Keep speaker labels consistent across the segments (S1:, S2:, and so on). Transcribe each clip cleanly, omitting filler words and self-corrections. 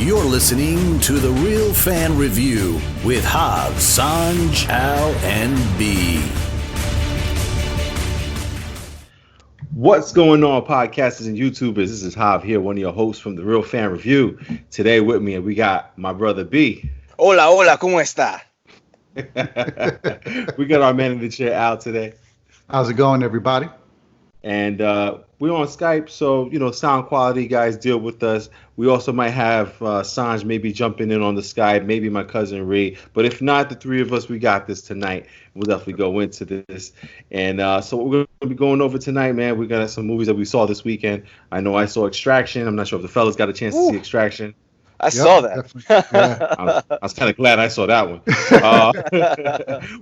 S1: You're listening to The Real Fan Review with Hav, Sanj, Al, and B.
S2: What's going on, podcasters and YouTubers? This is Hav here, one of your hosts from The Real Fan Review. Today with me, we got my brother B.
S3: Hola, hola, ¿cómo está?
S2: We got our man in the chair, Al, today.
S4: How's it going, everybody?
S2: And we're on Skype, so, sound quality, guys, deal with us. We also might have Sanj maybe jumping in on the Skype, maybe my cousin Ree. But if not, the three of us, we got this tonight. We'll definitely go into this. And so what we're going to be going over tonight, man, we got some movies that we saw this weekend. I know I saw Extraction. I'm not sure if the fellas got a chance to see Extraction.
S3: I saw that.
S2: Yeah. I was kind of glad I saw that one.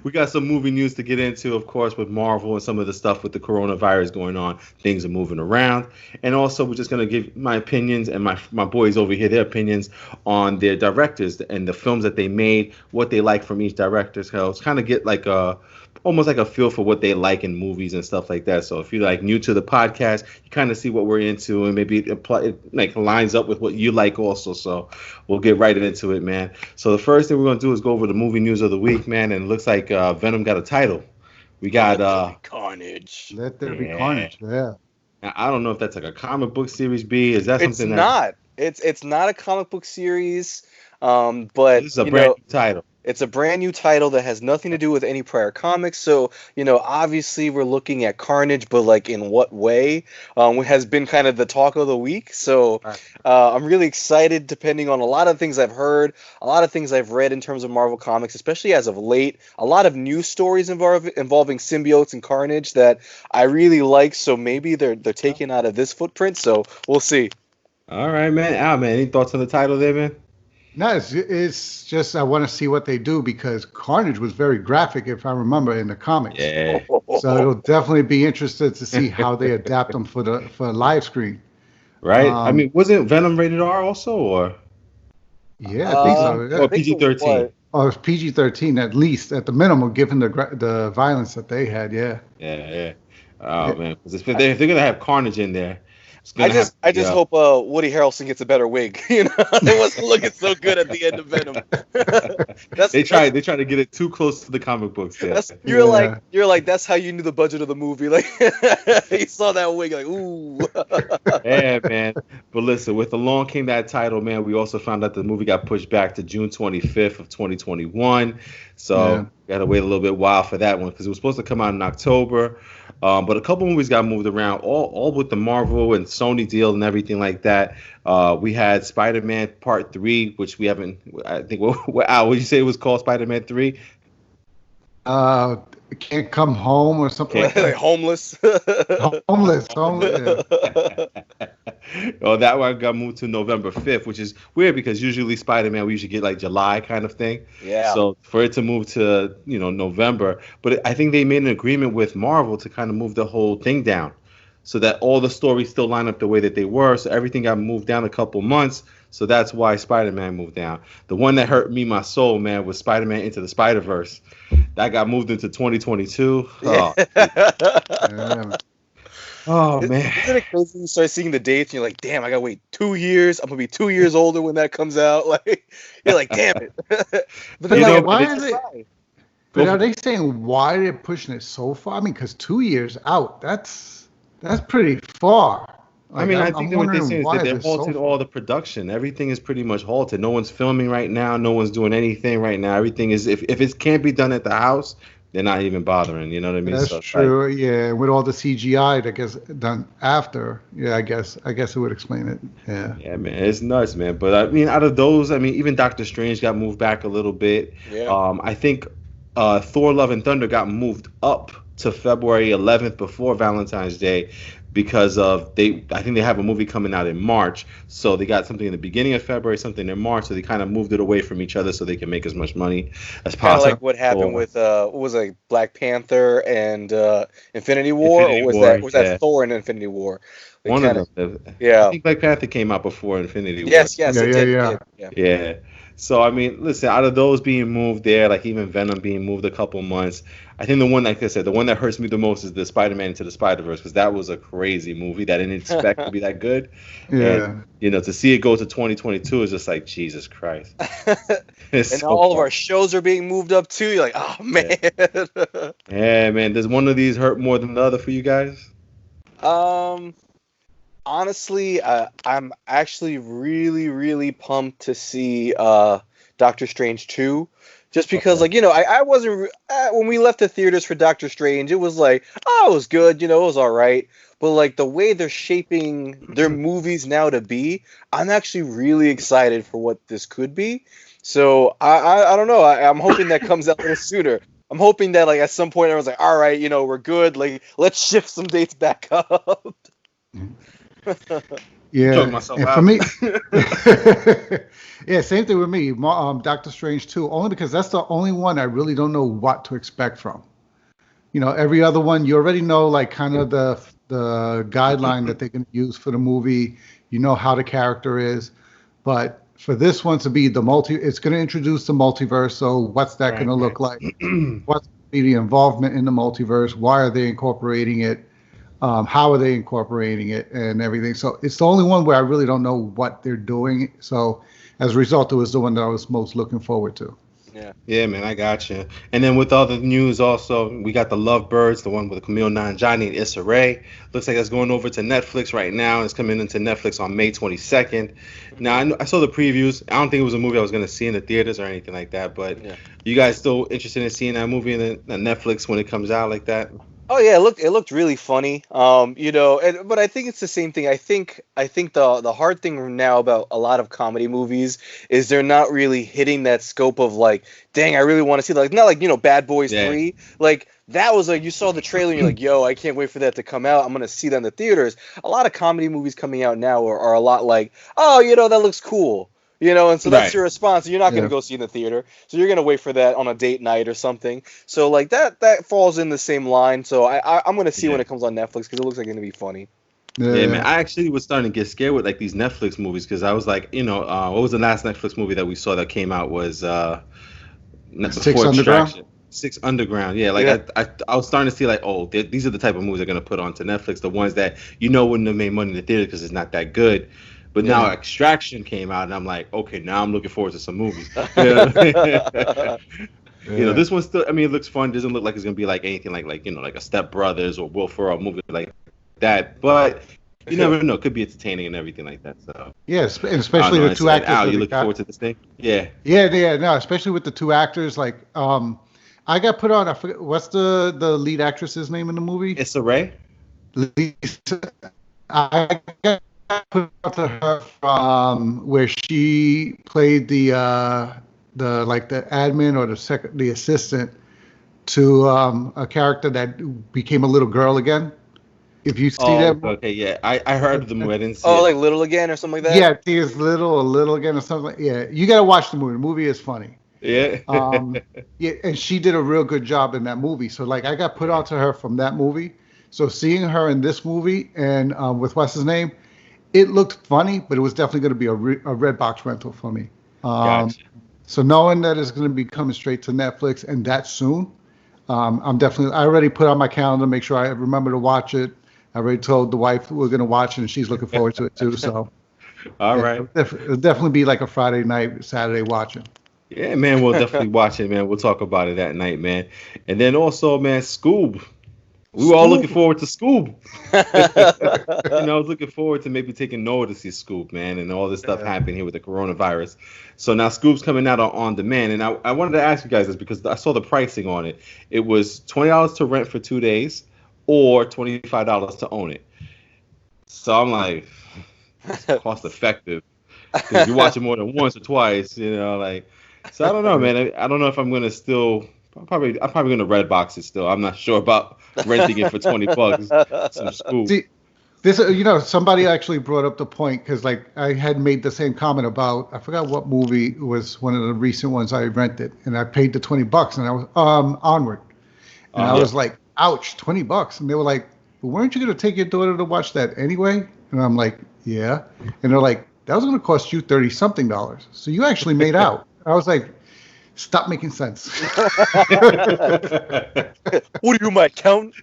S2: We got some movie news to get into, of course, with Marvel and some of the stuff with the coronavirus going on. Things are moving around. And also, we're just going to give my opinions and my boys over here, their opinions on their directors and the films that they made, what they like from each director. So it's kind of get like almost like a feel for what they like in movies and stuff like that. So if you're like new to the podcast, you kind of see what we're into and maybe it lines up with what you like also. So we'll get right into it, man. So the first thing we're going to do is go over the movie news of the week, man. And it looks like Venom got a title. We got
S3: Carnage.
S4: Let there be carnage. Yeah.
S2: Now, I don't know if that's like a comic book series, B. Is that something?
S3: It's not. It's not a comic book series. But
S2: this is a brand new title.
S3: It's a brand new title that has nothing to do with any prior comics. So, obviously we're looking at Carnage, but like in what way has been kind of the talk of the week. So I'm really excited depending on a lot of things I've heard, a lot of things I've read in terms of Marvel Comics, especially as of late. A lot of news stories involving symbiotes and Carnage that I really like. So maybe they're taken out of this footprint. So we'll see.
S2: All right, man. Al, man, any thoughts on the title there, man?
S4: No, it's just I want to see what they do because Carnage was very graphic, if I remember, in the comics.
S2: Yeah.
S4: So it'll definitely be interested to see how they adapt them for live screen.
S2: Right. Wasn't Venom rated R also, or?
S4: Yeah, I think so.
S2: Or PG-13.
S4: Oh, it's PG-13 at least, at the minimum, given the violence that they had. Yeah.
S2: Yeah. Oh man, because if they're gonna have Carnage in there.
S3: I just hope Woody Harrelson gets a better wig. It wasn't looking so good at the end of Venom.
S2: They tried to get it too close to the comic books. Yeah.
S3: You're like that's how you knew the budget of the movie. Like you saw that wig, like ooh.
S2: Yeah, man. But listen, with along came that title, man. We also found out the movie got pushed back to June 25th of 2021. So we got to wait a little bit while for that one because it was supposed to come out in October. But a couple movies got moved around, all with the Marvel and Sony deal and everything like that. We had Spider-Man Part 3, which we haven't. I think what would you say it was called? Spider-Man 3.
S4: Can't come home or something like that.
S3: Homeless.
S4: Homeless. Yeah.
S2: Oh, that one got moved to November 5th, which is weird because usually Spider-Man we usually get like July kind of thing.
S3: Yeah.
S2: So for it to move to November, but I think they made an agreement with Marvel to kind of move the whole thing down, so that all the stories still line up the way that they were. So everything got moved down a couple months. So that's why Spider-Man moved down. The one that hurt me, my soul, man, was Spider-Man Into the Spider-Verse. That got moved into 2022. Oh,
S4: Yeah.
S2: oh man.
S3: Isn't it crazy? You start seeing the dates and you're like, damn, I gotta wait 2 years. I'm gonna be 2 years older when that comes out. Like, you're like, damn it. But
S4: then, why is it? But are they saying why they're pushing it so far? I mean, because 2 years out, that's pretty far. Like,
S2: I think what they're saying is that they halted all the production. Everything is pretty much halted. No one's filming right now. No one's doing anything right now. Everything is, if it can't be done at the house, they're not even bothering. You know what I mean?
S4: That's true. Yeah, with all the CGI that gets done after. Yeah, I guess it would explain it. Yeah.
S2: Yeah, man, it's nuts, man. But out of those, even Doctor Strange got moved back a little bit.
S3: Yeah.
S2: I think Thor: Love and Thunder got moved up to February 11th before Valentine's Day. Because I think they have a movie coming out in March, so they got something in the beginning of February, something in March, so they kind of moved it away from each other so they can make as much money as possible.
S3: Kind of like what happened with what was it, Black Panther and Infinity War, or was that Thor and Infinity War?
S2: One of them.
S3: Yeah,
S2: I think Black Panther came out before Infinity War.
S3: Yes, it did.
S2: Yeah. So I mean, listen, out of those being moved there, like even Venom being moved a couple months, I think the one, like I said, the one that hurts me the most is the Spider-Man Into the Spider-Verse, because that was a crazy movie that I didn't expect to be that good.
S4: Yeah.
S2: And to see it go to 2022 is just like Jesus Christ.
S3: And
S2: So
S3: all of
S2: far.
S3: our shows are being moved up too. You're like, oh man.
S2: Yeah, man. Does one of these hurt more than the other for you guys?
S3: Honestly, I'm actually really, really pumped to see Doctor Strange 2. Just because,
S2: Okay.
S3: I wasn't when we left the theaters for Doctor Strange, it was like, oh, it was good, it was all right. But like the way they're shaping their movies now to be, I'm actually really excited for what this could be. So I don't know. I'm hoping that comes out a little sooner. I'm hoping that like at some point everyone's like, all right, we're good. Like let's shift some dates back up.
S4: Yeah,
S2: Choke myself
S4: and
S2: out.
S4: for me, yeah, same thing with me. Doctor Strange 2, only because that's the only one I really don't know what to expect from. Every other one you already know, like kind of the guideline that they're going to use for the movie. You know how the character is, but for this one to be it's going to introduce the multiverse. So what's that going to look like? What's the involvement in the multiverse? Why are they incorporating it? How are they incorporating it and everything? So it's the only one where I really don't know what they're doing. So as a result, it was the one that I was most looking forward to.
S2: Yeah, man, I got you. And then with all the news also, we got the Lovebirds, the one with Camille Nanjiani and Issa Rae. Looks like it's going over to Netflix right now. It's coming into Netflix on May 22nd. Now, I saw the previews. I don't think it was a movie I was going to see in the theaters or anything like that, but you guys still interested in seeing that movie in the Netflix when it comes out like that?
S3: Oh yeah, it looked really funny. But I think it's the same thing. I think the hard thing now about a lot of comedy movies is they're not really hitting that scope of like, dang, I really want to see like not like Bad Boys 3. Like that was like you saw the trailer and you're like, yo, I can't wait for that to come out. I'm gonna see that in the theaters. A lot of comedy movies coming out now are a lot like, oh, that looks cool. And so that's your response. You're not going to go see in the theater. So you're going to wait for that on a date night or something. So like that falls in the same line. So I'm going to see when it comes on Netflix because it looks like it's going to be funny.
S2: Yeah, man. I actually was starting to get scared with like these Netflix movies because I was like, what was the last Netflix movie that we saw that came out was
S4: Six Underground?
S2: Six Underground. Yeah, like I was starting to see like, oh, these are the type of movies they're going to put onto Netflix. The ones that wouldn't have made money in the theater because it's not that good. But now Extraction came out, and I'm like, okay, now I'm looking forward to some movies. This one still, I mean, it looks fun. Doesn't look like it's gonna be like anything like like a Step Brothers or Will Ferrell movie like that. But you never know; it could be entertaining and everything like that. So
S4: and especially the two actors.
S2: Al, you looking forward to this thing? Yeah.
S4: No, especially with the two actors. Like, I got put on. I forget what's the lead actress's name in the movie.
S2: Issa Rae.
S4: Lisa. I got put out to her from where she played the admin or the assistant to a character that became a little girl again. If you see that.
S2: Okay, yeah, I heard of the movie. I didn't see
S3: it.
S2: Like
S3: Little Again or something like that.
S4: Yeah, she is little again or something. You gotta watch the movie. The movie is funny.
S2: Yeah.
S4: And she did a real good job in that movie. So like I got put out to her from that movie. So seeing her in this movie and with what's his name. It looked funny, but it was definitely going to be a red box rental for me.
S2: Gotcha.
S4: So knowing that it's going to be coming straight to Netflix and that soon, I already put on my calendar, make sure I remember to watch it. I already told the wife we're going to watch it, and she's looking forward to it too. So,
S2: all right.
S4: It'll definitely be like a Friday night, Saturday watching.
S2: Yeah, man, we'll definitely watch it, man. We'll talk about it that night, man. And then also, man, Scoob. We were all looking forward to Scoob. I was looking forward to maybe taking Noah to see Scoob, man, and all this stuff happening here with the coronavirus. So now Scoob's coming out on demand, and I wanted to ask you guys this because I saw the pricing on it. It was $20 to rent for 2 days or $25 to own it. So I'm like, it's cost effective. Because you watch it more than once or twice, So I don't know, man. I don't know if I'm going to still... I'm probably gonna red box it still. I'm not sure about renting it for $20. Some Scoob.
S4: See, this somebody actually brought up the point because like I had made the same comment about I forgot what movie was one of the recent ones I rented and I paid the $20 and I was Onward and I was like, ouch, $20 and they were like, well, weren't you gonna take your daughter to watch that anyway? And I'm like, yeah, and they're like, that was gonna cost you $30-something, so you actually made out. I was like, stop making sense.
S3: What are you, my accountant?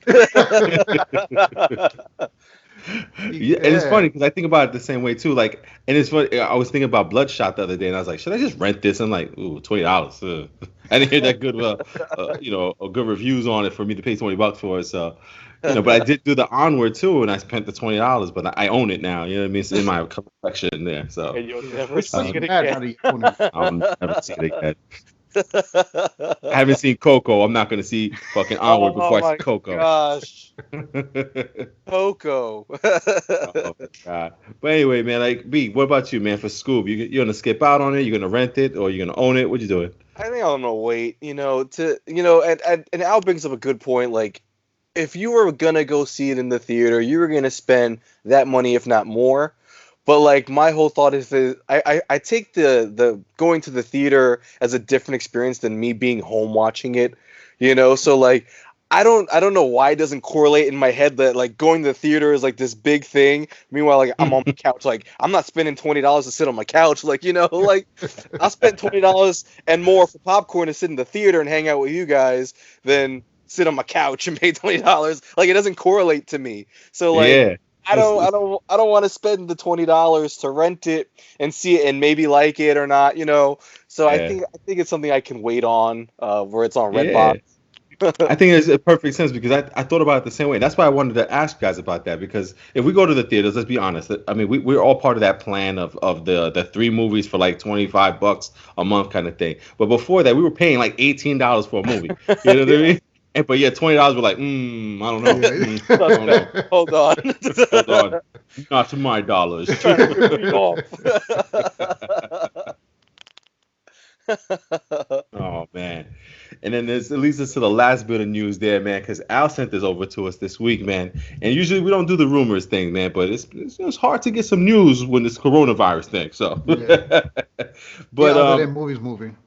S2: Yeah, and it's funny because I think about it the same way too. Like, and it's funny. I was thinking about Bloodshot the other day, and I was like, should I just rent this? I'm like, ooh, $20. I didn't hear that good, good reviews on it for me to pay $20 for it. So, but I did do the Onward too, and I spent the $20. But I own it now. You know what I mean? It's in my collection there. So
S3: And you'll never see it
S4: Mad
S3: again.
S4: how do you own it?
S2: I'll never see it again. I haven't seen Coco. I'm not gonna see fucking Onward before I see Coco.
S3: Gosh, Coco.
S2: Oh my God. But anyway, man, like B, what about you, man? For Scoob, you're gonna skip out on it? You're gonna rent it, or you're gonna own it? What you doing?
S3: I think I'm gonna wait. And Al brings up a good point. Like, if you were gonna go see it in the theater, you were gonna spend that money, if not more. But like, my whole thought is that I take the going to the theater as a different experience than me being home watching it. So like, I don't know why it doesn't correlate in my head that like going to the theater is like this big thing. Meanwhile, like, I'm on my couch, like, I'm not spending $20 to sit on my couch, like, like I'll spend $20 and more for popcorn to sit in the theater and hang out with you guys than sit on my couch and pay $20. Like, it doesn't correlate to me. So like,
S2: Yeah.
S3: I don't want to spend the $20 to rent it and see it and maybe like it or not, So I think it's something I can wait on, where it's on Redbox.
S2: I think it's a perfect sense because I thought about it the same way. That's why I wanted to ask you guys about that, because if we go to the theaters, let's be honest. I mean, we're all part of that plan of the 3 movies for like $25 a month kind of thing. But before that, we were paying like $18 for a movie. You know what I mean? But yeah, $20 we're like, I don't know. I don't know.
S3: Hold on.
S2: Hold on. Not to my dollars.
S3: Trying to rip me off.
S2: Oh man. And then it leads us to the last bit of news there, man, because Al sent this over to us this week, man. And usually we don't do the rumors thing, man, but it's hard to get some news when it's coronavirus thing. So,
S4: Yeah.
S2: but
S4: other than movies moving.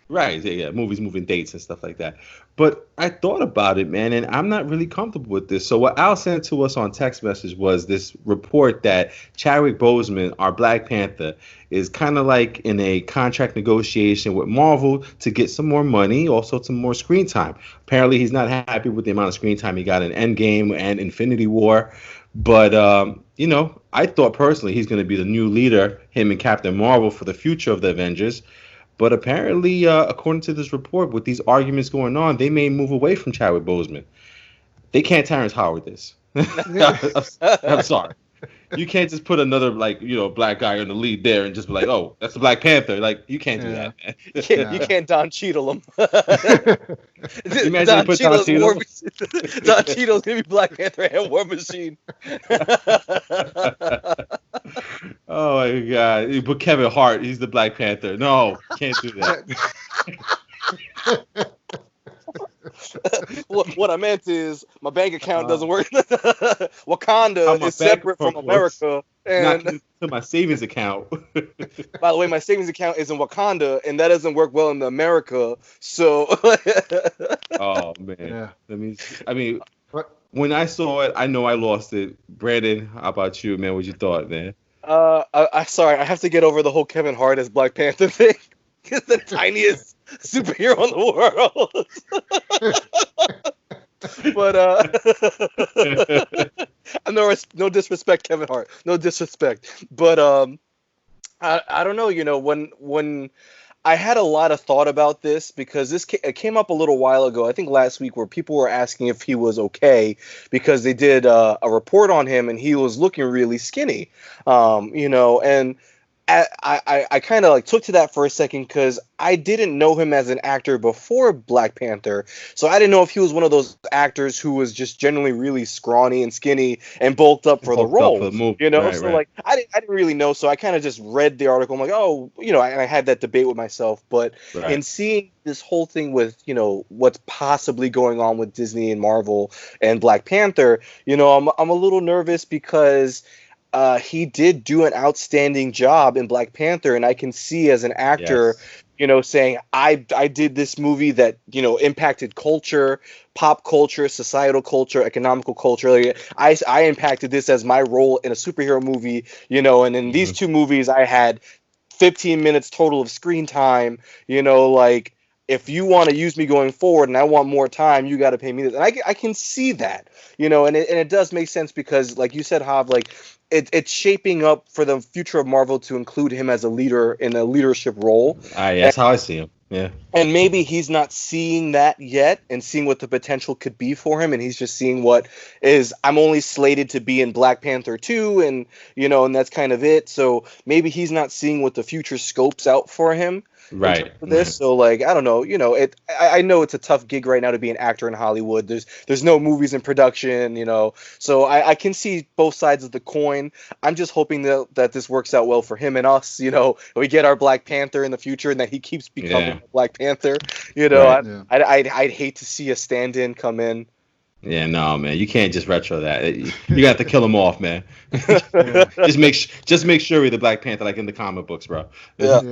S2: Right, yeah, movies moving dates and stuff like that. But I thought about it, man, and I'm not really comfortable with this. So what Al sent to us on text message was this report that Chadwick Boseman, our Black Panther, is kind of like in a contract negotiation with Marvel to get some more money, also some more screen time. Apparently, he's not happy with the amount of screen time he got in Endgame and Infinity War. But, I thought personally he's going to be the new leader, him and Captain Marvel, for the future of the Avengers. But apparently, according to this report, with these arguments going on, they may move away from Chadwick Boseman. They can't Terrence Howard this. I'm sorry. You can't just put another black guy in the lead there and just be like, oh, that's the Black Panther. Like, you can't do that, man.
S3: You can't Don Cheadle him.
S2: Imagine you put Don Cheadle.
S3: Don Cheadle's gonna be Black Panther and War Machine.
S2: Oh my God! You put Kevin Hart. He's the Black Panther. No, can't do that.
S3: What I meant is my bank account doesn't work. Wakanda is separate from America. And
S2: not to my savings account.
S3: By the way, my savings account is in Wakanda, and that doesn't work well in America. So.
S2: Oh man.
S4: Yeah.
S2: When I saw it, I know I lost it. Brandon, how about you, man? What you thought, man?
S3: Sorry, I have to get over the whole Kevin Hart as Black Panther thing. He's the tiniest superhero in the world. But no disrespect, Kevin Hart. No disrespect. But I don't know. When I had a lot of thought about this, because it came up a little while ago, I think last week, where people were asking if he was okay because they did a report on him and he was looking really skinny, and I kind of like took to that for a second because I didn't know him as an actor before Black Panther, so I didn't know if he was one of those actors who was just generally really scrawny and skinny and bulked up for the role, Right. I didn't really know, so I kind of just read the article. I'm like, oh, and I had that debate with myself, but in seeing this whole thing with what's possibly going on with Disney and Marvel and Black Panther, I'm a little nervous because he did do an outstanding job in Black Panther, and I can see as an actor, saying I did this movie that impacted culture, pop culture, societal culture, economical culture. Like, I impacted this as my role in a superhero movie, and in these 2 movies I had 15 minutes total of screen time, like, if you want to use me going forward and I want more time, you got to pay me this. And I can see that, and it does make sense because, like you said, Hav, like, it's shaping up for the future of Marvel to include him as a leader in a leadership role.
S2: That's how I see him. Yeah.
S3: And maybe he's not seeing that yet and seeing what the potential could be for him. And he's just seeing what is, I'm only slated to be in Black Panther 2 and, and that's kind of it. So maybe he's not seeing what the future scopes out for him.
S2: Right.
S3: For this. So, like, I don't know, I know it's a tough gig right now to be an actor in Hollywood. There's no movies in production, so I can see both sides of the coin. I'm just hoping that this works out well for him and us, we get our Black Panther in the future and that he keeps becoming Black Panther.
S2: Right.
S3: I'd hate to see a stand-in come in.
S2: Yeah, no, man, you can't just retro that. You got to kill him off, man. Just make sure you're the Black Panther like in the comic books, bro.
S4: Yeah.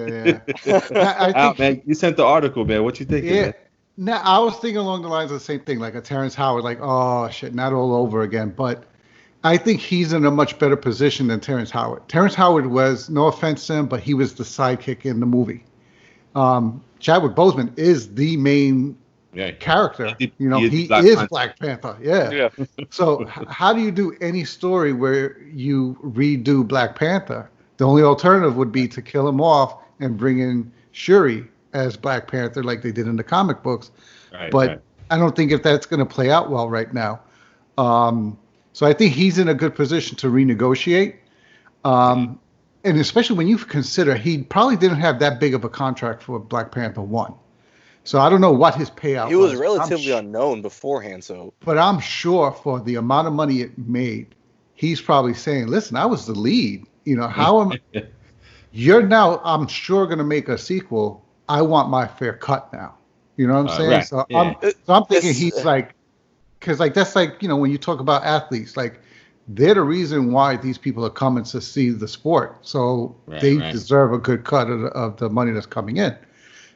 S2: Man, you sent the article, man. What you thinking?
S4: Yeah.
S2: Man?
S4: Now, I was thinking along the lines of the same thing, like a Terrence Howard, like, oh shit, not all over again. But I think he's in a much better position than Terrence Howard. Terrence Howard was, no offense to him, but he was the sidekick in the movie. Chadwick Boseman is the main character. He is Black Panther. Yeah. So how do you do any story where you redo Black Panther? The only alternative would be to kill him off and bring in Shuri as Black Panther like they did in the comic books. But I don't think if that's going to play out well right now. So I think he's in a good position to renegotiate. And especially when you consider he probably didn't have that big of a contract for Black Panther 1. So I don't know what his payout was.
S3: He was relatively unknown beforehand, so.
S4: But I'm sure for the amount of money it made, he's probably saying, "Listen, I was the lead. How am you're now? I'm sure going to make a sequel. I want my fair cut now. You know what I'm saying?
S2: Right.
S4: So I'm thinking he's like, because like that's like when you talk about athletes, like they're the reason why these people are coming to see the sport. So they deserve a good cut of the money that's coming in.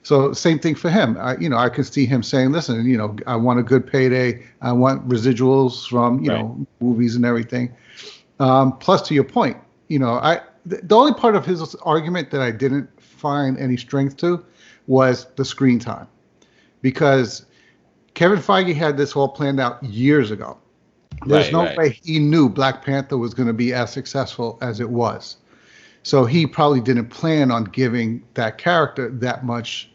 S4: So same thing for him. I can see him saying, listen, I want a good payday. I want residuals from, movies and everything. Plus, to your point, the only part of his argument that I didn't find any strength to was the screen time. Because Kevin Feige had this all planned out years ago. There's no way he knew Black Panther was going to be as successful as it was. So he probably didn't plan on giving that character that much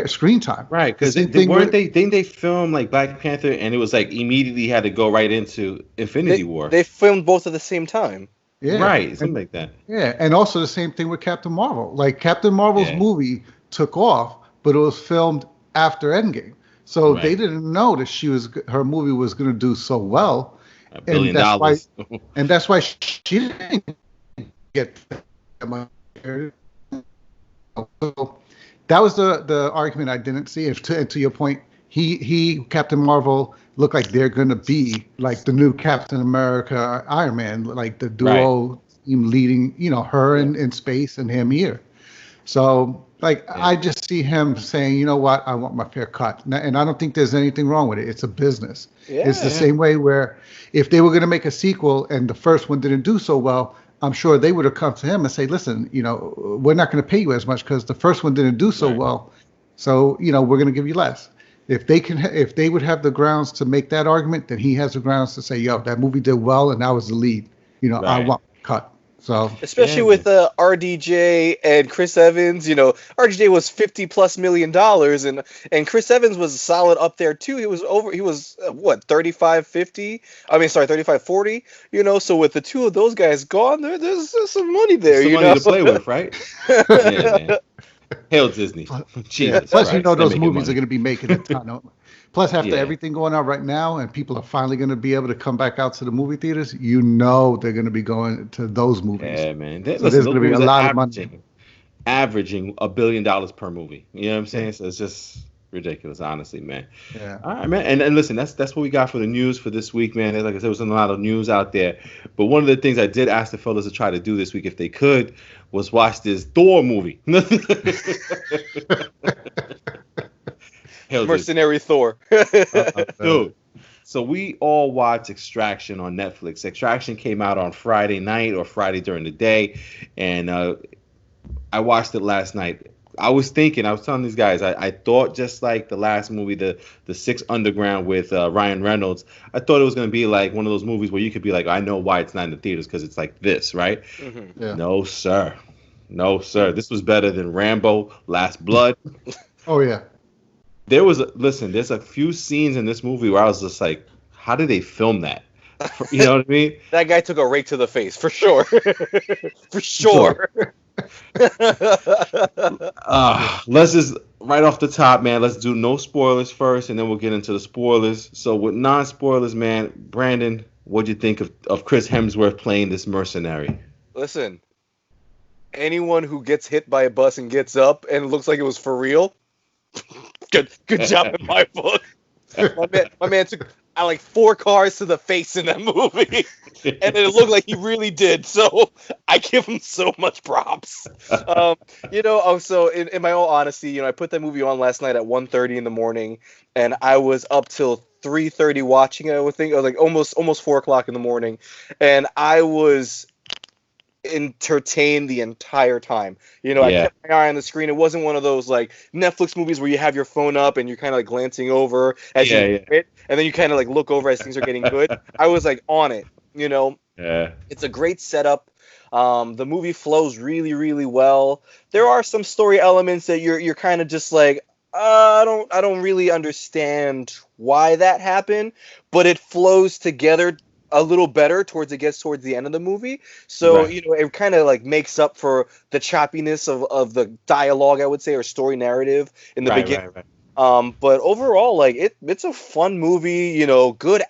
S4: screen time.
S2: Right, because didn't they film like Black Panther and it was like immediately had to go right into Infinity War?
S3: They filmed both at the same time.
S4: Yeah.
S2: Right, something like that.
S4: Yeah, and also the same thing with Captain Marvel. Like Captain Marvel's movie took off, but it was filmed after Endgame. So they didn't know that her movie was going to do so well.
S2: $1 billion.
S4: And that's why she didn't get that much. So that was the argument I didn't see. To your point, he Captain Marvel look like they're going to be like the new Captain America, Iron Man, like the duo team leading, her in space and him here. So I just see him saying, you know what, I want my fair cut. And I don't think there's anything wrong with it. It's a business. Yeah. It's the same way where if they were going to make a sequel and the first one didn't do so well, I'm sure they would have come to him and say, listen, we're not going to pay you as much because the first one didn't do so well. So, we're going to give you less. If they would have the grounds to make that argument, then he has the grounds to say, yo, that movie did well and I was the lead. I want cut. So
S3: especially with RDJ and Chris Evans, RDJ was $50+ million and Chris Evans was solid up there too. He was 35-40, so with the two of those guys gone, there's some money there,
S2: some money to play with, right? Man. Hail Disney. Jesus,
S4: plus those movies are going to be making a ton. Plus, after everything going on right now, and people are finally going to be able to come back out to the movie theaters, they're going to be going to those movies.
S2: Yeah, man.
S4: There's going to be a lot of money.
S2: Averaging $1 billion per movie. You know what I'm saying? So it's just ridiculous, honestly, man.
S4: Yeah.
S2: All right, man. And listen, that's what we got for the news for this week, man. Like I said, there was a lot of news out there. But one of the things I did ask the fellas to try to do this week, if they could, was watch this Thor movie.
S3: Mercenary Thor.
S2: Dude. So we all watched Extraction on Netflix. Extraction came out on Friday night or Friday during the day. And I watched it last night. I was telling these guys, I thought just like the last movie, the Six Underground with Ryan Reynolds, I thought it was going to be like one of those movies where you could be like, I know why it's not in the theaters because it's like this, right?
S3: Mm-hmm.
S4: Yeah.
S2: No, sir. No, sir. This was better than Rambo, Last Blood.
S4: Oh yeah.
S2: There's a few scenes in this movie where I was just like, how did they film that? You know what I mean?
S3: That guy took a rake to the face for sure. For sure.
S2: Let's just right off the top, man. Let's do no spoilers first, and then we'll get into the spoilers. So with non-spoilers, man, Brandon, what'd you think of Chris Hemsworth playing this mercenary?
S3: Listen, anyone who gets hit by a bus and gets up and it looks like it was for real, good job in my book. My man took like 4 cars to the face in that movie, and it looked like he really did. So I give him so much props. So in my own honesty, I put that movie on last night at 1:30 in the morning, and I was up till 3:30 watching it. I was like almost 4 o'clock in the morning, and I was entertained the entire time. I kept my eye on the screen. It wasn't one of those like Netflix movies where you have your phone up and you're kind of like glancing over as you it, and then you kind of like look over as things are getting good. I was like on it.
S2: Yeah.
S3: It's a great setup. The movie flows really, really well. There are some story elements that you're kind of just like, I don't really understand why that happened, but it flows together a little better towards the end of the movie. So,
S2: right.
S3: It kind of like makes up for the choppiness of the dialogue, I would say, or story narrative in the beginning.
S2: Right.
S3: But overall, like it's a fun movie, good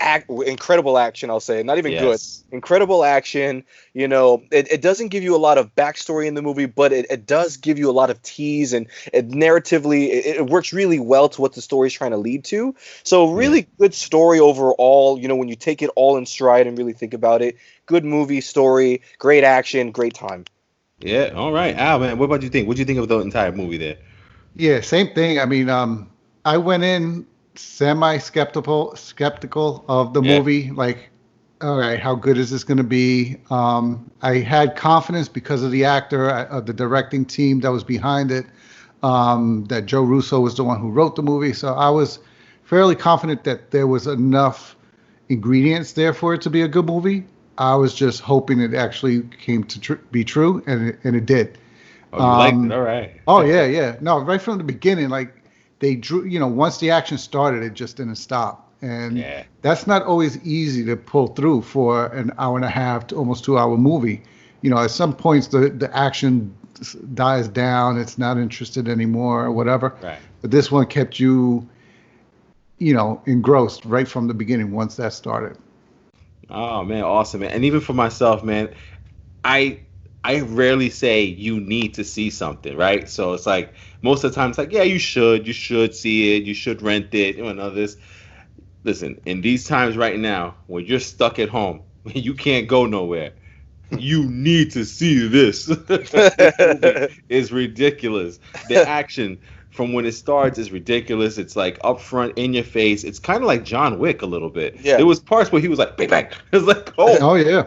S3: incredible action, I'll say. Not even good. Incredible action. It doesn't give you a lot of backstory in the movie, but it does give you a lot of tease, and narratively it works really well to what the story's trying to lead to. So really good story overall, when you take it all in stride and really think about it. Good movie, story, great action, great time.
S2: Yeah, all right. Al, man, what about you think? What do you think of the entire movie there?
S4: Yeah, same thing. I mean, I went in skeptical of the movie. Like, all right, how good is this going to be? I had confidence because of the actor, of the directing team that was behind it, that Joe Russo was the one who wrote the movie. So I was fairly confident that there was enough ingredients there for it to be a good movie. I was just hoping it actually came to be true, and it did.
S2: Oh, you liked it? All right.
S4: Oh, yeah. No, right from the beginning, like, they drew, once the action started, it just didn't stop. And that's not always easy to pull through for an hour and a half to almost 2-hour movie. At some points, the action dies down. It's not interested anymore or whatever.
S2: Right.
S4: But this one kept you, engrossed right from the beginning once that started.
S2: Oh, man. Awesome, man. And even for myself, man, I rarely say you need to see something, right? So it's like most of the time it's like, yeah, you should see it, you should rent it, this. Listen, in these times right now, when you're stuck at home, you can't go nowhere, you need to see this. This movie is ridiculous. The action from when it starts is ridiculous. It's like up front, in your face. It's kind of like John Wick a little bit. Yeah. There was parts where he was like, bang, bang. It was like,
S4: oh yeah.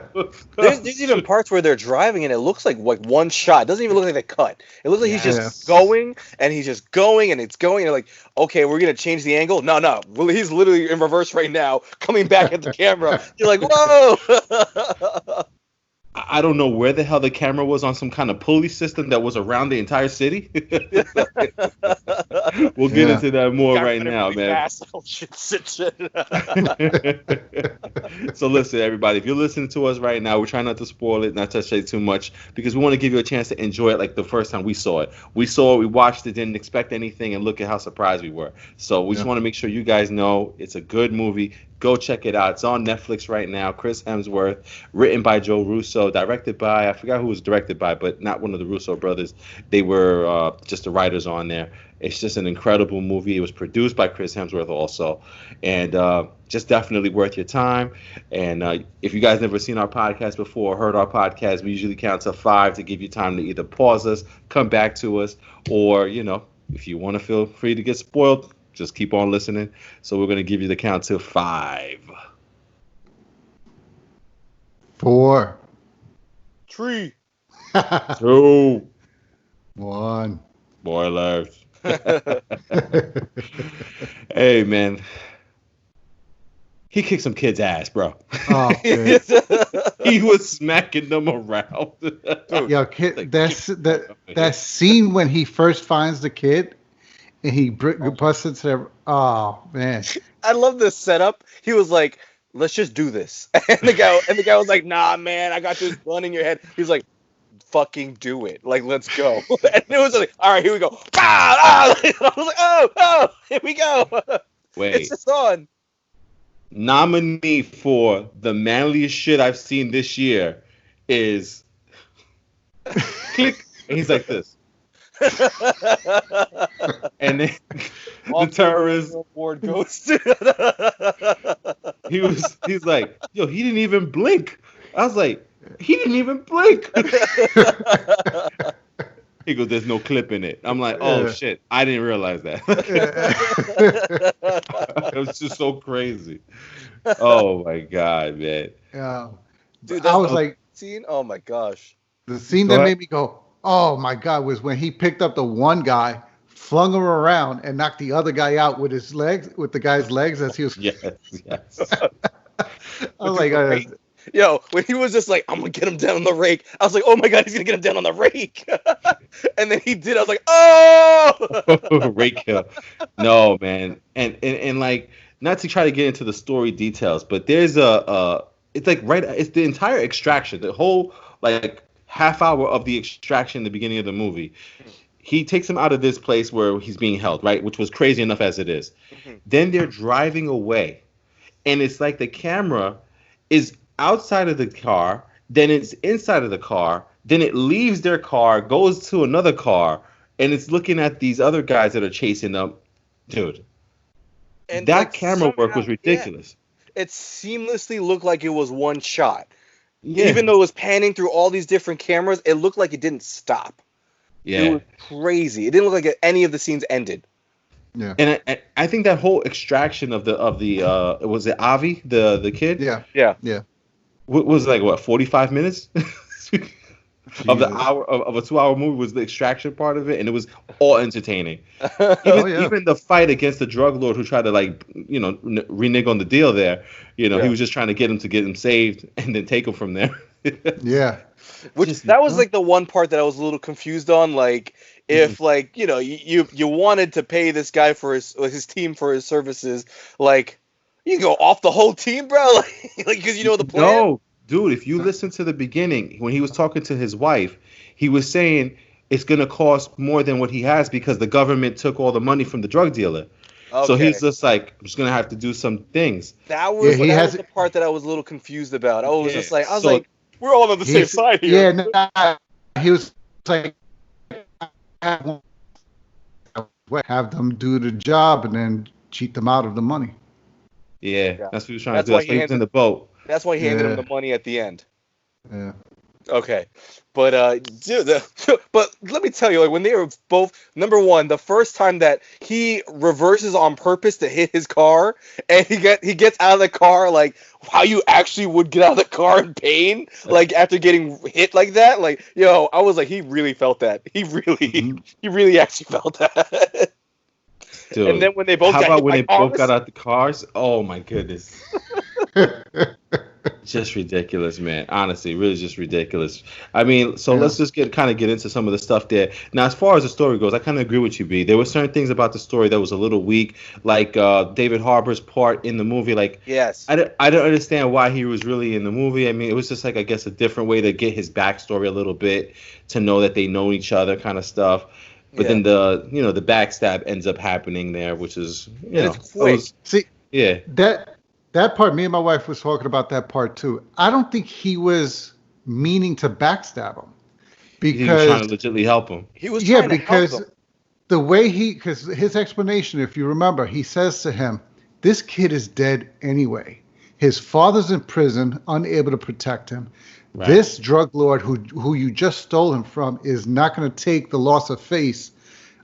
S3: There's even parts where they're driving and it looks like one shot. It doesn't even look like they cut. It looks like he's just going and it's going. And you're like, okay, we're going to change the angle. No. Well, he's literally in reverse right now, coming back at the camera. You're like, whoa.
S2: I don't know where the hell the camera was on some kind of pulley system that was around the entire city. We'll get into that more right now, man. So listen, everybody, if you're listening to us right now, we're trying not to spoil it, not to say too much, because we want to give you a chance to enjoy it like the first time we saw it. We watched it, didn't expect anything, and look at how surprised we were. So we just want to make sure you guys know it's a good movie. Go check it out. It's on Netflix right now. Chris Hemsworth, written by Joe Russo, directed by, I forgot who was directed by, but not one of the Russo brothers. They were just the writers on there. It's just an incredible movie. It was produced by Chris Hemsworth also. And just definitely worth your time. And if you guys never seen our podcast before or heard our podcast, we usually count to 5 to give you time to either pause us, come back to us, or, if you want to feel free to get spoiled, just keep on listening. So we're going to give you the count to 5.
S4: 4.
S3: 3.
S2: 2.
S4: One.
S2: Spoilers. Hey, man. He kicked some kid's ass, bro.
S4: Oh, man.
S2: He was smacking them around.
S4: Yo, kid, that scene when he first finds the kid and he busts into their, oh man.
S3: I love this setup. He was like, "Let's just do this," and the guy was like, "Nah, man, I got this gun in your head." He's like, "Fucking do it! Like, let's go." And it was like, "All right, here we go." I was like, "Oh, here we go."
S2: Wait,
S3: it's just on.
S2: Nominee for the manliest shit I've seen this year is click, and he's like this, and then the terrorist
S3: board ghost.
S2: he's like, yo, he didn't even blink. I was like, he didn't even blink. He goes, there's no clip in it. I'm like, oh shit, I didn't realize that. It was just so crazy. Oh my god, man.
S4: Yeah,
S3: dude,
S4: I was like,
S3: scene. Oh my gosh.
S4: The scene that made me go, oh my god, was when he picked up the one guy, flung him around, and knocked the other guy out with his legs, with the guy's legs as he was.
S2: Yes.
S4: I was like,
S3: yo, when he was just like, I'm gonna get him down on the rake, I was like, oh my god, he's gonna get him down on the rake. And then he did. I was like, oh,
S2: rake hill. No, man, and like, not to try to get into the story details, but there's it's like it's the entire extraction, the whole like half hour of the extraction in the beginning of the movie. He takes him out of this place where he's being held, right, which was crazy enough as it is. Then they're driving away, and it's like the camera is outside of the car, then it's inside of the car, then it leaves their car, goes to another car, and it's looking at these other guys that are chasing them. Dude, and that camera work was ridiculous.
S3: Yeah, it seamlessly looked like it was one shot. Yeah. Even though it was panning through all these different cameras, it looked like it didn't stop.
S2: Yeah.
S3: It was crazy. It didn't look like any of the scenes ended.
S4: Yeah.
S2: And I think that whole extraction of the was it Avi, the kid?
S3: Yeah.
S2: Was like what, 45 minutes? Of the hour of a 2-hour movie was the extraction part of it, and it was all entertaining. Even the fight against the drug lord who tried to renege on the deal there, he was just trying to get him saved and then take him from there.
S4: Yeah.
S3: That was like the one part that I was a little confused on. Like, if you wanted to pay this guy for his team for his services, like, you can go off the whole team, bro. Like because you know the plan.
S2: No. Dude, if you listen to the beginning, when he was talking to his wife, he was saying it's going to cost more than what he has because the government took all the money from the drug dealer. Okay. So he's just like, I'm just going to have to do some things.
S3: That was the part that I was a little confused about. I was just like, we're all on the same side here.
S4: Yeah, he was like, have them do the job and then cheat them out of the money.
S2: Yeah. That's what he was trying to do. That's why he was in the boat.
S3: That's why he handed him the money at the end.
S4: Yeah.
S3: Okay. But dude, but let me tell you, like when they were both, number one, the first time that he reverses on purpose to hit his car, and he gets out of the car, like how you actually would get out of the car in pain, like after getting hit like that, like I was like, he really felt that. He really actually felt that.
S2: Dude,
S3: and then when they both
S2: got out of the cars, oh my goodness. Just ridiculous, man. Honestly, really just ridiculous. I mean, let's just get into some of the stuff there. Now, as far as the story goes, I kind of agree with you, B. There were certain things about the story that was a little weak, like David Harbour's part in the movie. Like,
S3: yes,
S2: I don't understand why he was really in the movie. I mean, it was just like, I guess, a different way to get his backstory a little bit, to know that they know each other, kind of stuff. But then the backstab ends up happening there, which is
S3: it's quick.
S4: That part, me and my wife was talking about that part too. I don't think he was meaning to backstab him, because
S2: he was trying to legitimately help him.
S3: He was trying to help him.
S4: The way because his explanation, if you remember, he says to him, "This kid is dead anyway. His father's in prison, unable to protect him. Right. This drug lord who you just stole him from is not going to take the loss of face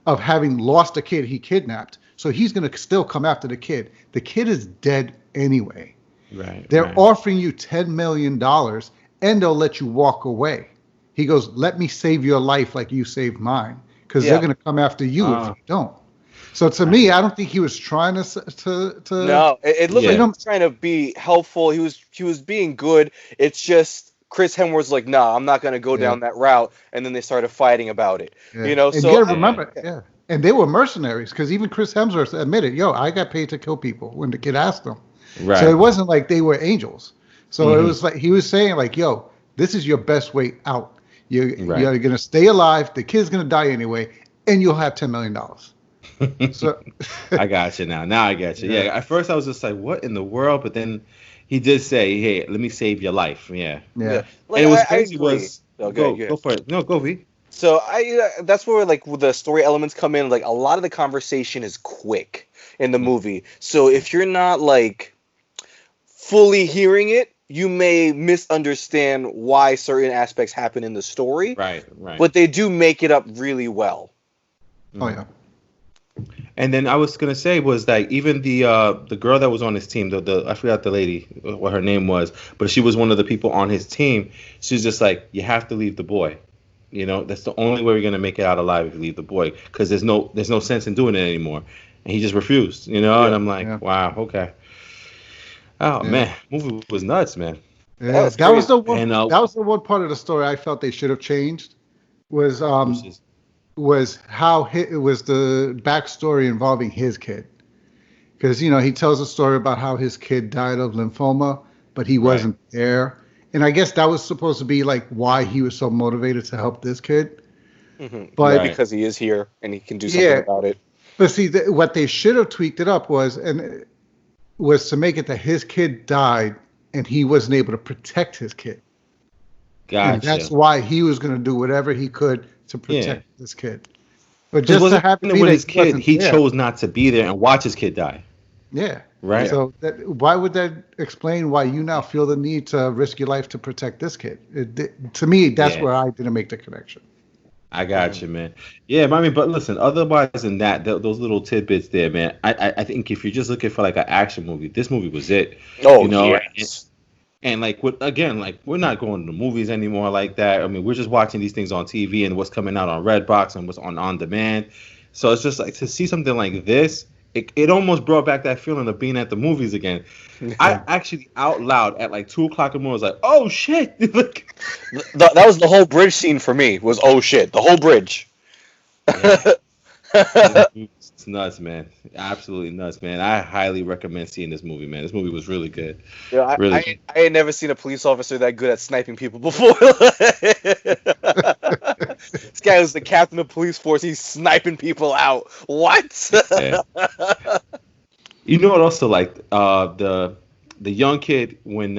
S4: of having lost a kid he kidnapped. So he's going to still come after the kid. The kid is dead anyway.
S2: Right.
S4: They're offering you $10 million and they'll let you walk away. He goes, let me save your life like you saved mine, because they're going to come after you if you don't. So to me, I don't think he was trying to
S3: No, it looked like he was trying to be helpful. He was being good. It's just Chris Hemsworth's like, nah, I'm not going to go down that route. And then they started fighting about it.
S4: Yeah.
S3: You know,
S4: and
S3: so
S4: you gotta remember, and they were mercenaries, because even Chris Hemsworth admitted, yo, I got paid to kill people when the kid asked him. Right. So it wasn't like they were angels. So it was like he was saying, like, yo, this is your best way out. You're going to stay alive. The kid's going to die anyway, and you'll have $10 million. So
S2: I got you now. Now I get you. Yeah. At first I was just like, what in the world? But then he did say, hey, let me save your life. Yeah.
S3: Like,
S2: and it was crazy.
S3: Go
S2: for it. No, go V.
S3: So that's where like the story elements come in. Like a lot of the conversation is quick in the movie. So if you're not like fully hearing it, you may misunderstand why certain aspects happen in the story. Right. But they do make it up really well.
S4: Oh yeah.
S2: And then I was gonna say was that even the girl that was on his team, the I forgot the lady what her name was, but she was one of the people on his team. She was just like, you have to leave the boy. You know, that's the only way we're gonna make it out alive if you leave the boy, because there's no sense in doing it anymore. And he just refused. You know, and I'm like, wow, okay. Oh man, movie was nuts, man.
S4: Yeah, that was the one. That was the one part of the story I felt they should have changed. Was how it was the backstory involving his kid, because he tells a story about how his kid died of lymphoma, but he wasn't there, and I guess that was supposed to be like why he was so motivated to help this kid.
S3: But because he is here and he can do something about it.
S4: But see, what they should have tweaked it up was to make it that his kid died and he wasn't able to protect his kid. Gotcha. And that's why he was going to do whatever he could to protect this kid. But just to have it be
S2: with his kid, he chose not to be there and watch his kid die.
S4: Yeah.
S2: Right.
S4: So why would that explain why you now feel the need to risk your life to protect this kid? To me, that's where I didn't make the connection.
S2: I got you, man. Yeah, I mean, but listen, otherwise than that, those little tidbits there, man, I think if you're just looking for like an action movie, this movie was it.
S3: Oh, yes.
S2: And like, we're not going to the movies anymore like that. I mean, we're just watching these things on TV and what's coming out on Redbox and what's on demand. So it's just like to see something like this, it almost brought back that feeling of being at the movies again. I actually out loud at like 2:00 in the morning was like, oh shit.
S3: That was the whole bridge scene for me, was oh shit, the whole bridge.
S2: It's nuts, man. Absolutely nuts, man. I highly recommend seeing this movie, man. This movie was really good.
S3: Yeah, I had never seen a police officer that good at sniping people before. This guy was the captain of police force. He's sniping people out. What?
S2: Yeah. You know what? Also, like the young kid when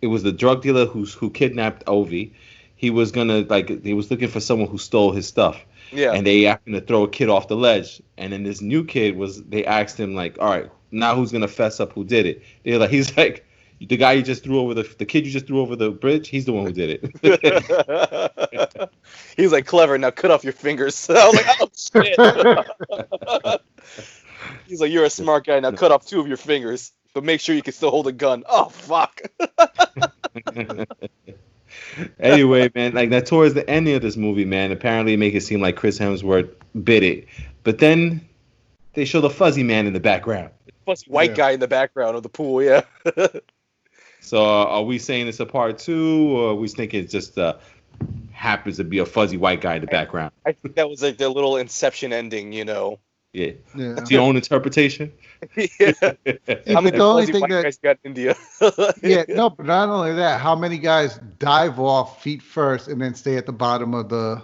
S2: it was the drug dealer who kidnapped Ovi. He was looking for someone who stole his stuff. Yeah. And they happened to throw a kid off the ledge. And then this new kid they asked him like, all right, now who's gonna fess up who did it? He's like, the guy you just threw over the kid you just threw over the bridge, he's the one who did
S3: it. He's like, clever, now cut off your fingers. I was like, oh shit. He's like, you're a smart guy, now cut off 2 of your fingers, but make sure you can still hold a gun. Oh fuck.
S2: Anyway, man, like that towards the ending of this movie, man, apparently make it seem like Chris Hemsworth bit it, but then they show the fuzzy man in the background,
S3: fuzzy white guy in the background of the pool. Yeah.
S2: So are we saying it's a part 2, or are we thinking it just happens to be a fuzzy white guy in the background?
S3: I think that was like their little Inception ending,
S2: Yeah. It's your own interpretation.
S3: Yeah. How many fuzzy white guys got in India?
S4: No, but not only that, how many guys dive off feet first and then stay at the bottom of the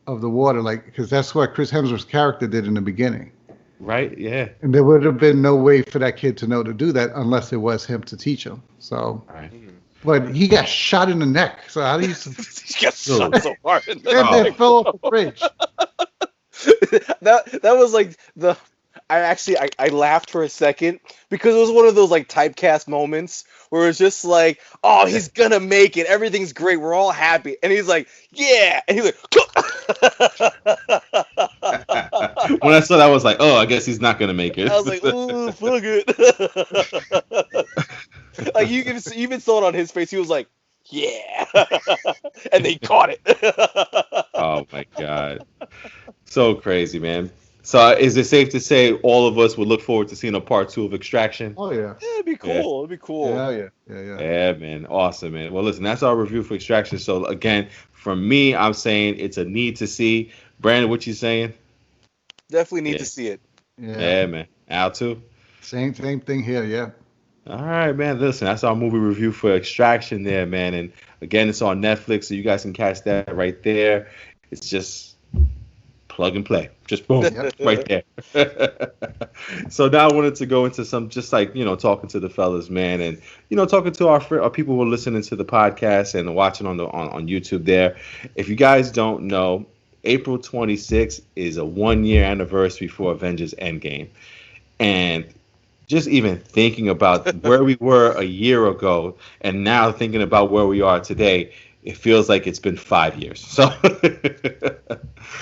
S4: water, like, because that's what Chris Hemsworth's character did in the beginning.
S2: Right. Yeah.
S4: And there would have been no way for that kid to know to do that unless it was him to teach him. So. Right. But he got shot in the neck. So how do you?
S3: He got shot so hard in the
S4: neck. And then fell off the bridge.
S3: That was like I laughed for a second because it was one of those like typecast moments where it's just like, oh, he's gonna make it, everything's great, we're all happy, and he's like, yeah, and he's like,
S2: when I saw that I was like, oh, I guess he's not gonna make it.
S3: I was like, ooh, fuck it. Like you even saw it on his face, he was like, yeah. and they caught it.
S2: Oh my God. So crazy, man. So is it safe to say all of us would look forward to seeing a part 2 of Extraction?
S4: Oh yeah.
S3: Yeah, it'd be cool. It'd be cool.
S4: Yeah.
S2: Yeah, man. Awesome, man. Well, listen, that's our review for Extraction. So again, from me, I'm saying it's a need to see. Brandon, what you saying?
S3: Definitely need to see it.
S2: Yeah, man. Al too?
S4: Same thing here, yeah.
S2: All right, man. Listen, that's our movie review for Extraction there, man. And again, it's on Netflix, so you guys can catch that right there. It's just plug and play. Just boom, right there. So now I wanted to go into some, just like, talking to the fellas, man, and, talking to our people who are listening to the podcast and watching on YouTube there. If you guys don't know, April 26th is a 1-year anniversary for Avengers Endgame. And just even thinking about where we were a year ago and now thinking about where we are today, it feels like it's been 5 years. So,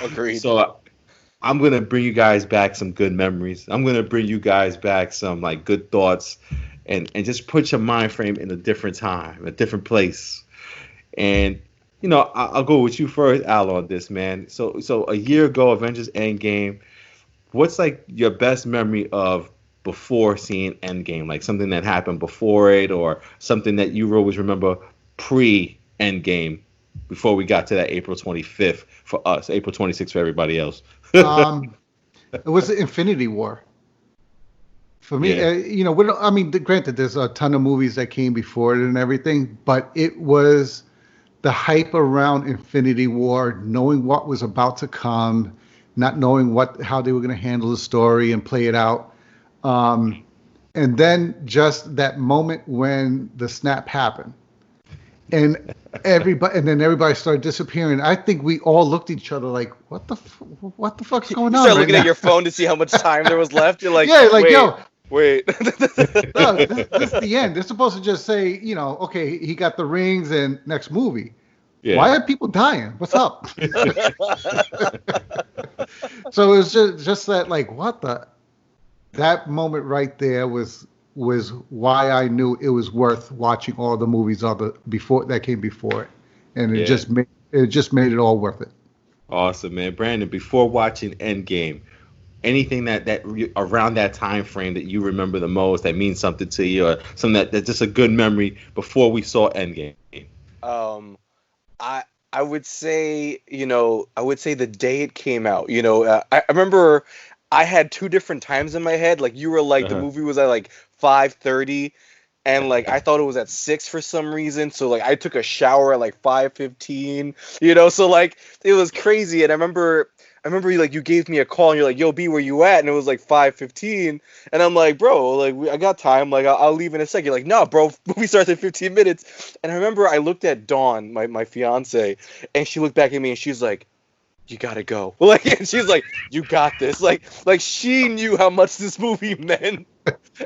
S3: agreed.
S2: So I'm going to bring you guys back some good memories. I'm going to bring you guys back some like good thoughts and just put your mind frame in a different time, a different place. And, I'll go with you first, Al, on this, man. So a year ago, Avengers Endgame, what's like your best memory of before seeing Endgame, like something that happened before it, or something that you always remember pre-Endgame, before we got to that April 25th for us, April 26th for everybody else?
S4: It was Infinity War. For me, granted, there's a ton of movies that came before it and everything, but it was the hype around Infinity War, knowing what was about to come, not knowing how they were going to handle the story and play it out. And then just that moment when the snap happened, and everybody started disappearing. I think we all looked at each other like, "What the fuck's going on?"
S3: You start looking at your phone to see how much time there was left. You're like, wait.
S4: No, this is the end. They're supposed to just say, okay, he got the rings and next movie. Yeah. Why are people dying? What's up? So it was just that, like, that moment right there was why I knew it was worth watching all the movies that came before it, and it just made it all worth it.
S2: Awesome, man. Brandon, before watching Endgame, anything that around that time frame that you remember the most, that means something to you, or something that's just a good memory before we saw Endgame?
S3: I would say the day it came out. I remember I had 2 different times in my head. Like, you were like, the movie was at like 5:30, and like I thought it was at 6 for some reason. So like I took a shower at like 5:15. So like it was crazy. And I remember you gave me a call and you're like, "Yo, B, where you at?" And it was like 5:15, and I'm like, "Bro, like I got time. Like I'll leave in a second." You're like, "No, bro, movie starts in 15 minutes." And I remember I looked at Dawn, my fiance, and she looked back at me and she's like, "You gotta go." Like, and she's like, "You got this." Like she knew how much this movie meant,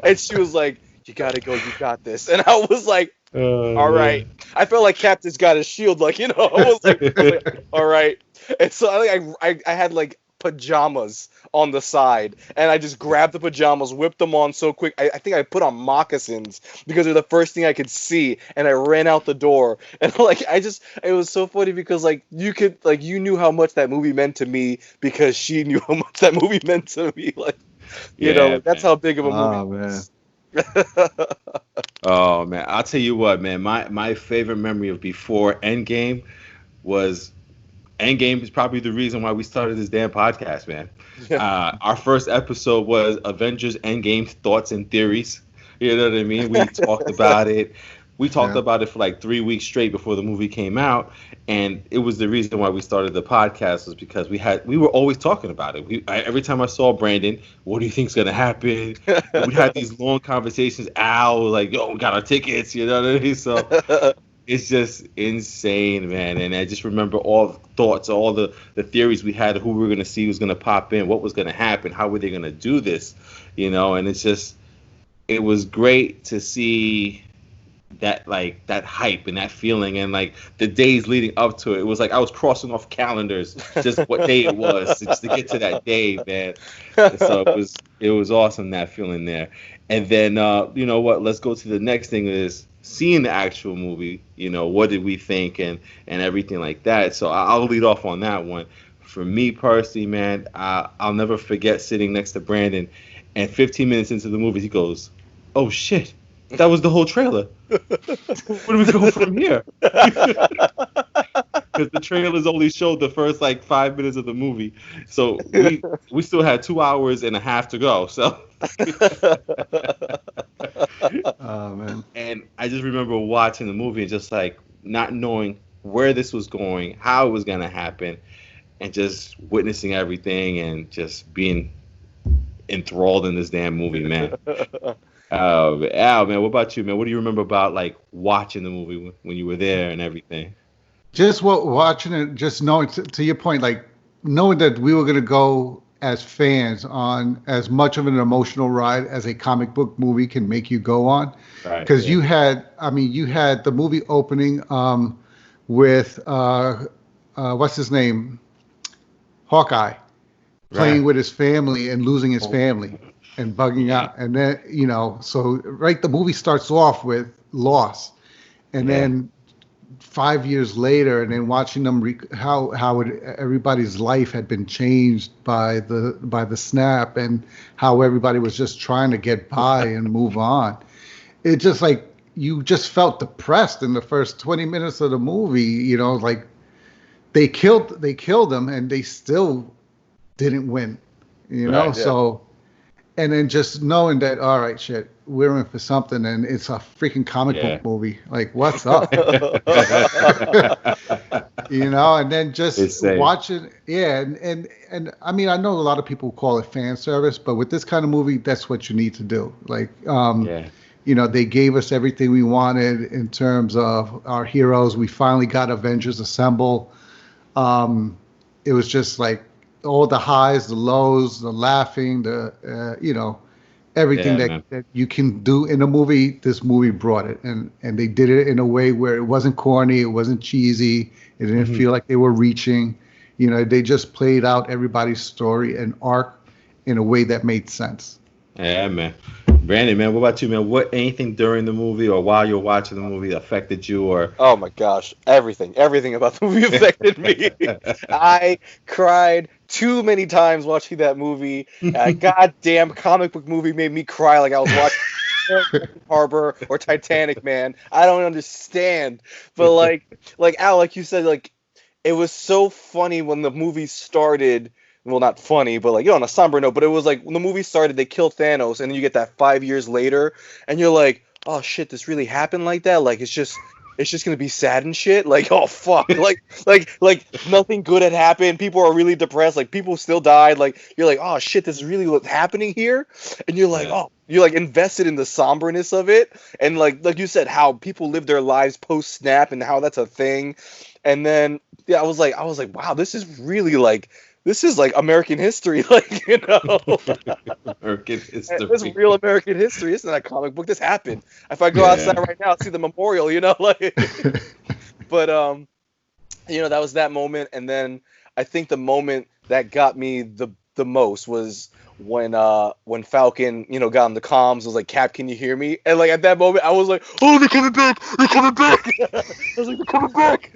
S3: and she was like, "You gotta go. You got this." And I was like, "All right." I felt like Captain's got his shield. Like, I was like, "All right." And so I had like pajamas on the side, and I just grabbed the pajamas, whipped them on so quick. I think I put on moccasins because they're the first thing I could see, and I ran out the door. And like it was so funny because like you knew how much that movie meant to me because she knew how much that movie meant to me. Like, that's how big of a movie it was.
S2: Oh man, I'll tell you what, man. My favorite memory of before Endgame was. Endgame is probably the reason why we started this damn podcast, man. Our first episode was Avengers Endgame thoughts and theories. You know what I mean? We talked about it. We talked about it for like 3 weeks straight before the movie came out, and it was the reason why we started the podcast was because we were always talking about it. Every time I saw Brandon, what do you think's gonna happen? We had these long conversations. Al was like, "Yo, we got our tickets," you know what I mean? So. It's just insane, man. And I just remember all the thoughts, all the theories we had of who we were going to see, who's going to pop in, what was going to happen, how were they going to do this, And it's just, it was great to see that hype and that feeling, and like the days leading up to it. It was like I was crossing off calendars just what day it was just to get to that day, man. And so it was awesome, that feeling there. And then, you know what? Let's go to the next thing is seeing the actual movie. You know, what did we think and everything like that. So I'll lead off on that one. For me personally, man, I'll never forget sitting next to Brandon, and 15 minutes into the movie, he goes, "Oh shit, that was the whole trailer. Where do we go from here?" Because the trailers only showed the first like 5 minutes of the movie, so we still had 2 hours and a half to go. So,
S4: Oh man.
S2: and I just remember watching the movie and just like not knowing where this was going, how it was gonna happen, and just witnessing everything and just being enthralled in this damn movie, man. Al, man, what about you, man? What do you remember about like watching the movie when you were there and everything?
S4: Just watching it, just knowing, to your point, like knowing that we were going to go as fans on as much of an emotional ride as a comic book movie can make you go on.
S2: Right.
S4: Because you had the movie opening with, what's his name? Hawkeye, playing with his family and losing his family and bugging out. And then, so the movie starts off with loss. And then 5 years later, and then watching them how everybody's life had been changed by the snap, and how everybody was just trying to get by and move on. It just like you just felt depressed in the first 20 minutes of the movie. Like they killed them and they still didn't win.
S2: Right, yeah.
S4: So. And then just knowing that, all right, shit, we're in for something, and it's a freaking comic book movie. Like, what's up? And then just watching, and I mean, I know a lot of people call it fan service, but with this kind of movie, that's what you need to do. Like, they gave us everything we wanted in terms of our heroes. We finally got Avengers Assemble. It was just like, all the highs, the lows, the laughing, the everything that you can do in a movie. This movie brought it, and they did it in a way where it wasn't corny, it wasn't cheesy, it didn't feel like they were reaching. They just played out everybody's story and arc in a way that made sense.
S2: Yeah, man. Brandon, man, what about you, man? What anything during the movie or while you're watching the movie affected you, or?
S3: Oh my gosh, everything about the movie affected me. I cried too many times watching that movie. Goddamn comic book movie made me cry like I was watching Harbor or Titanic, man. I don't understand, but like Al, like you said, like it was so funny when the movie started. Well, not funny, but like, on a somber note, but it was like when the movie started, they kill Thanos, and then you get that 5 years later, and you're like, oh shit, this really happened like that? Like, it's just gonna be sad and shit? Like, oh fuck, like nothing good had happened, people are really depressed, like people still died, like, you're like, oh shit, this is really what's happening here? And you're like, oh, you're like invested in the somberness of it, and like you said, how people live their lives post-snap, and how that's a thing. And then, I was like, wow, this is really like, this is like American history, like,
S2: American history.
S3: This is real American history. It's not a comic book. This happened. If I go outside right now, see the memorial, like. But that was that moment, and then I think the moment that got me the most was when Falcon, got on the comms, was like, Cap, can you hear me? And like at that moment, I was like, oh, they're coming back! I was like, they're coming back!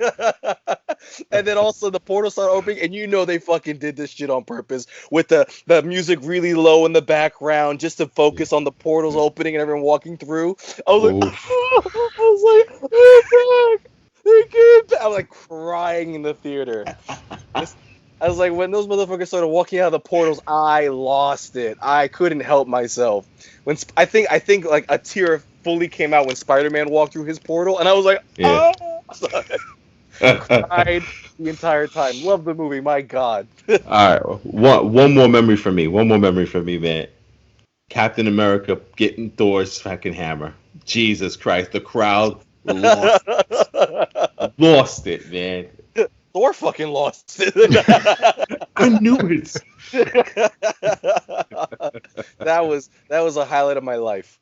S3: And then also the portal started opening, and they fucking did this shit on purpose with the music really low in the background just to focus on the portals opening and everyone walking through. I was like, they're back! I was like crying in the theater. I was like, when those motherfuckers started walking out of the portals, I lost it. I couldn't help myself. When I think like a tear fully came out when Spider-Man walked through his portal, and I was like, oh! I cried the entire time. Love the movie, my God.
S2: All right, one more memory for me. Man. Captain America getting Thor's fucking hammer. Jesus Christ, the crowd lost it, man.
S3: Thor fucking lost it.
S2: I knew it.
S3: That was a highlight of my life.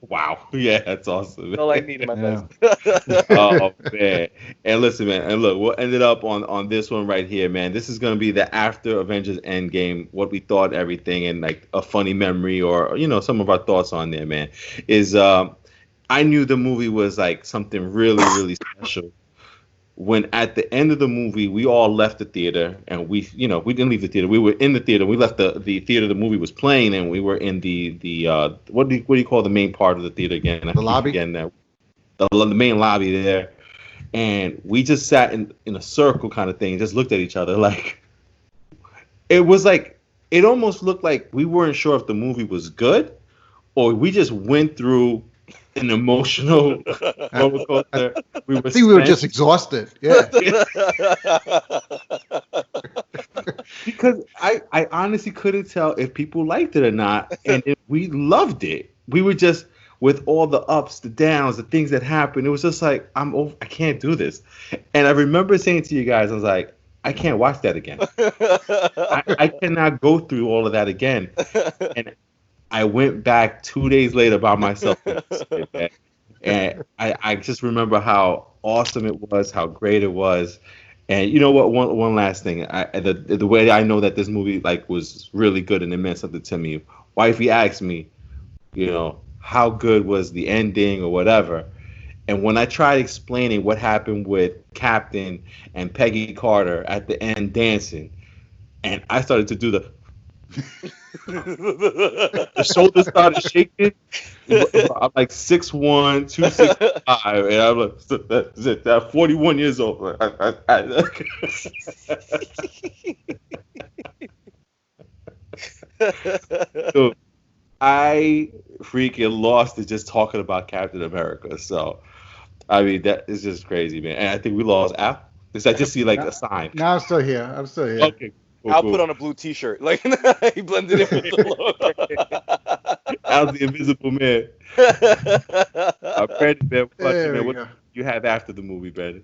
S2: Wow. Yeah, that's awesome.
S3: All I need in my
S4: Yeah.
S3: best.
S2: Oh man. And listen, man, and look, what ended up on this one right here, man. This is gonna be the after Avengers Endgame, what we thought, everything, and like a funny memory or some of our thoughts on there, man. Is I knew the movie was like something really, really special when at the end of the movie we all left the theater, and we didn't leave the theater. We were in the theater. We left the theater the movie was playing, and we were in the what do you call the main part of the theater again?
S4: The lobby.
S2: Again, the main lobby there, and we just sat in a circle kind of thing and just looked at each other. Like it was like it almost looked like we weren't sure if the movie was good or we just went through an emotional roller coaster.
S4: I think we were just exhausted. Yeah.
S2: Because I honestly couldn't tell if people liked it or not, and we loved it. We were just with all the ups, the downs, the things that happened. It was just like I can't do this. And I remember saying to you guys, I was like, I can't watch that again. I cannot go through all of that again. And I went back 2 days later by myself, and I just remember how awesome it was, how great it was. And you know what? One last thing, the way I know that this movie like was really good and it meant something to me. Wifey asked me, how good was the ending or whatever. And when I tried explaining what happened with Captain and Peggy Carter at the end dancing, and I started to do the shoulders started shaking. I'm like 6'1", 265, and I'm like 41 years old. So I freaking lost it just talking about Captain America. So I mean that is just crazy, man. And I think we lost Al. I just see like a sign.
S4: No, I'm still here.
S2: Okay.
S3: I'll put on a blue T-shirt. Like he blended in with the logo.
S2: Al's the invisible man. Brandon, man, what do you have after the movie, Brandon?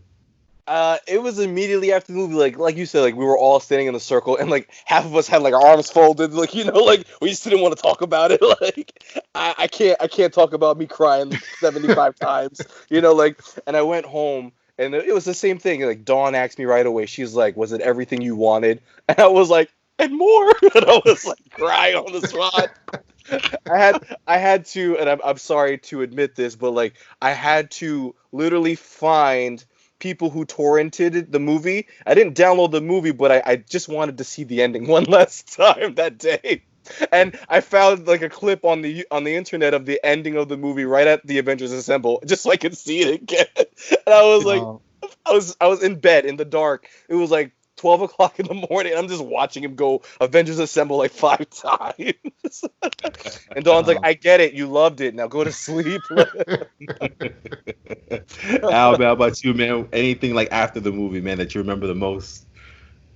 S3: It was immediately after the movie, like you said, like we were all standing in a circle, and like half of us had like our arms folded, like like we just didn't want to talk about it. Like I can't talk about me crying 75 times, like. And I went home. And it was the same thing. Like Dawn asked me right away. She's like, "Was it everything you wanted?" And I was like, "And more." And I was like crying on the spot. I had to, and I'm sorry to admit this, but like I had to literally find people who torrented the movie. I didn't download the movie, but I just wanted to see the ending one last time that day. And I found like a clip on the internet of the ending of the movie right at the Avengers Assemble, just so I could see it again. And I was like, I was in bed in the dark. It was like 12 o'clock in the morning. I'm just watching him go Avengers Assemble like 5 times. And Dawn's like, I get it. You loved it. Now go to sleep.
S2: Al, how about you, man? Anything like after the movie, man, that you remember the most?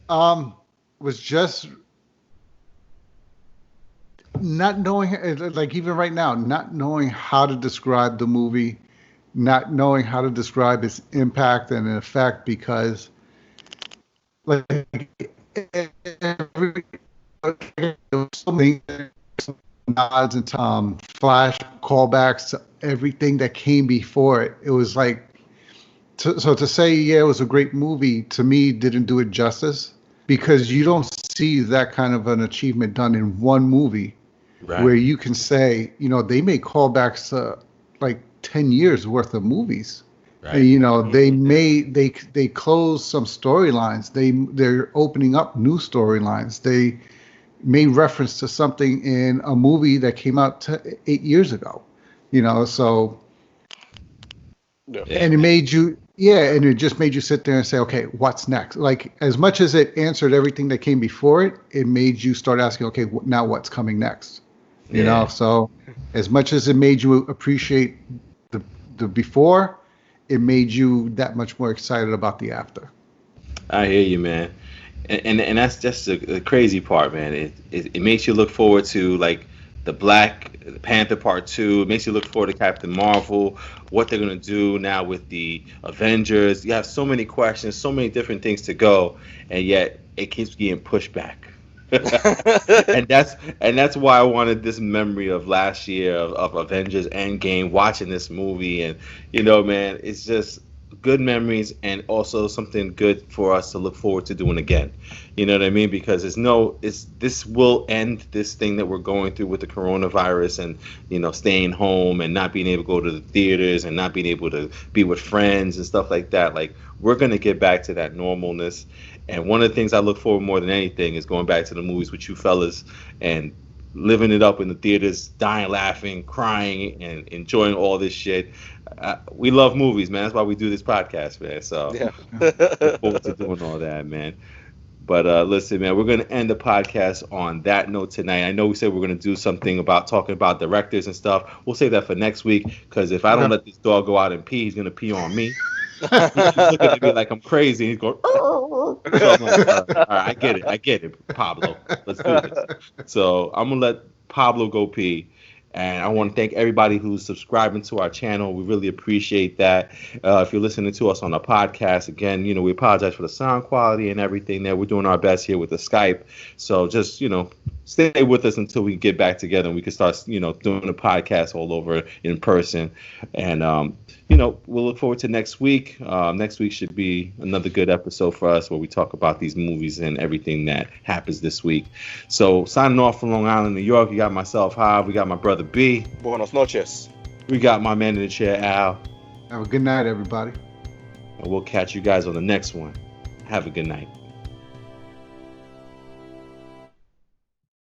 S4: Was just not knowing, like even right now, not knowing how to describe the movie, not knowing how to describe its impact and effect, because like every so many nods and flash callbacks to everything that came before it. It was like so to say it was a great movie to me didn't do it justice, because you don't see that kind of an achievement done in one movie. Right. Where you can say, they made callbacks to like 10 years worth of movies. Right. And, they closed some storylines. They're opening up new storylines. They made reference to something in a movie that came out 8 years ago. So and it made you and it just made you sit there and say, okay, what's next? Like as much as it answered everything that came before it, it made you start asking, okay, now what's coming next? So as much as it made you appreciate the before, it made you that much more excited about the after.
S2: I hear you, man. And that's just the crazy part, man. It makes you look forward to like the Black Panther Part 2. It makes you look forward to Captain Marvel, what they're going to do now with the Avengers. You have so many questions, so many different things to go, and yet it keeps getting pushed back. and that's why I wanted this memory of last year of Avengers Endgame, watching this movie, and man, it's just good memories and also something good for us to look forward to doing again. You know what I mean? Because this will end this thing that we're going through with the coronavirus and staying home and not being able to go to the theaters and not being able to be with friends and stuff like that. Like, we're gonna get back to that normalness. And one of the things I look forward more than anything is going back to the movies with you fellas and living it up in the theaters, dying, laughing, crying, and enjoying all this shit. We love movies, man. That's why we do this podcast, man. So
S3: Yeah.
S2: look forward to doing all that, man. But listen, man, we're going to end the podcast on that note tonight. I know we said we're going to do something about talking about directors and stuff. We'll save that for next week, because if I don't let this dog go out and pee, he's going to pee on me. He's looking at me like I'm crazy. He's going, so I'm like, all right, I get it, Pablo. Let's do this. So I'm going to let Pablo go pee. And I want to thank everybody who's subscribing to our channel. We really appreciate that. If you're listening to us on the podcast, again, we apologize for the sound quality and everything there. We're doing our best here with the Skype. So just, stay with us until we get back together and we can start, doing the podcast all over in person. And, we'll look forward to next week. Next week should be another good episode for us where we talk about these movies and everything that happens this week. So signing off from Long Island, New York, you got myself, Hav. We got my brother B.
S3: Buenos noches.
S2: We got my man in the chair, Al.
S4: Have a good night, everybody.
S2: And we'll catch you guys on the next one. Have a good night.